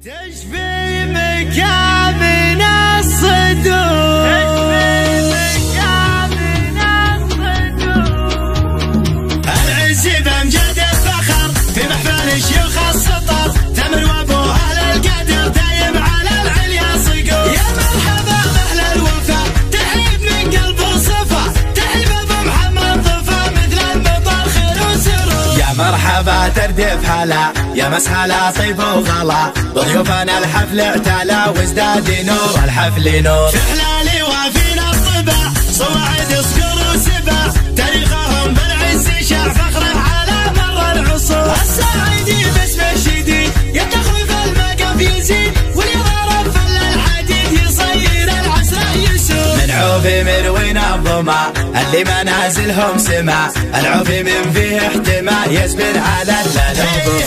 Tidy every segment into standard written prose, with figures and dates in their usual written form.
تشفي مكامن الصدور، العز بامجاد الفخر في محفل شيوخ السطر، تمر وابو اهل القدر دايم على العليا صقور. يا مرحبا باهل الوفا تحيب من قلب وصفا، تحيب ابو محمد ضفا مثل المطر خير وسرور. يا مرحبا تردف هلا يا مسهلا طيب وغلا، ضيوفنا الحفل اعتلى وازداد نور الحفل نور. في حلالي وفينا الطبع صواعد صقر وسبع، تاريخهم بالعز شاع فخره على مر العصور. الصاعدي باسم الشديد يتخوف المقام يزيد، واليضارب فل الحديد يصير العسر يسور. من عوفي مروين الظما اللي منازلهم سما، العوفي من فيه احتمال يزبل على الملوك.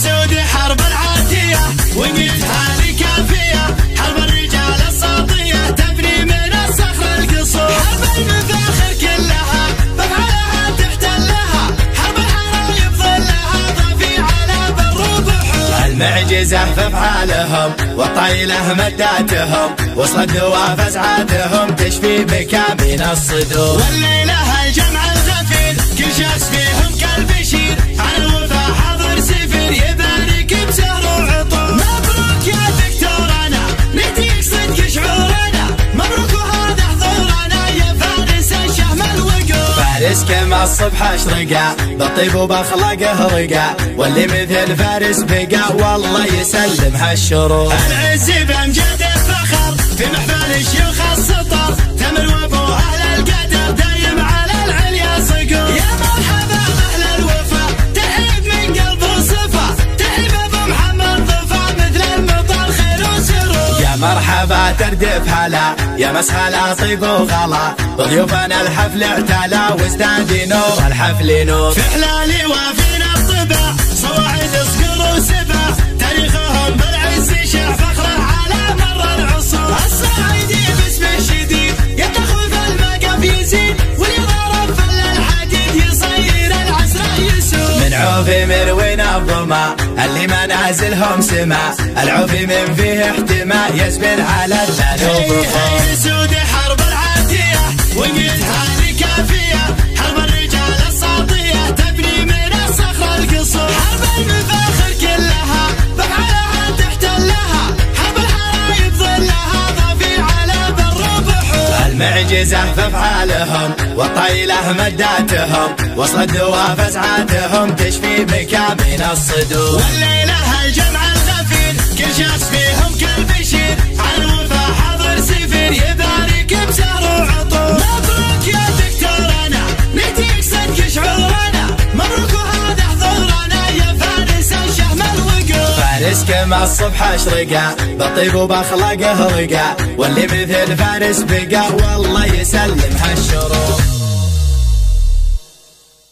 سود حرب العاتيه وقيتها لكافيه، حرب الرجال الساطيه تبني من الصخر القصور. حرب المفاخر كلها بفعلها تحتلها، حرب الحرايب ظلها ضفي على بر وبحور. المعجزة في افعالهم والطيلة مداتهم، وصلت دواب ازعاتهم تشفي مكامن الصدور. والليلة الجمع الغفير كل شخص فيهم كالبشير، على الوفا حاضر سفير يبارك بسهر وعطور. مبروك يا دكتورنا نهديك صدق شعورنا، مبروك وهذا حضورنا يا فارس الشهم الوقور. فارس كما الصبح اشرقا بالطيب وباخلاقه رقا، واللي مثل فارس بقى والله يسلم هالشرور. العز بامجاد الفخر في محفل شيوخ السطر، تمر وابو اهل القدر دايم على العليا صقور. يا مرحبا باهل الوفا تحيب من قلب وصفا، تحيب ابو محمد ضفا مثل المطر خير وسرور. يا مرحبا تردف هلا يا مسهلا طيب وغلا، ضيوفنا الحفل اعتلى وازداد نور الحفل نور. في حلالي وفينا الطبع صواعد صقر وسبع، تاريخهم بالعز شاع فخره على مر العصور. الصاعدي باسم الشديد يتخوف المقام يزيد، واليضارب فل الحديد يصير العسر يسور. من عوفي مروين الظما اللي منازلهم سما، العوفي من فيه احتمال يزبل على الملوك. سود حرب العاتيه وقيتها لكافيه، حرب الرجال الساطيه تبني من الصخر القصور. حرب المفاخر كلها بفعلها تحتلها، حرب الحرايب ظلها ضفي على بر وبحور. المعجزة في افعالهم والطيلة مداتهم، وصلت دواب ازعاتهم تشفي مكامن الصدور. والليلة الجمع الغفير كل شخص فيهم كالبشير، على الوفا حاضر سفير يبارك بسهر وعطور. مبروك يا دكتورنا نهديك صدق شعورنا، مبروك وهذا حضورنا يا فارس الشهم الوقور. فارس كما الصبح اشرقا بالطيب وباخلاقه رقا، واللي مثل فارس بقى والله يسلم هالشرور.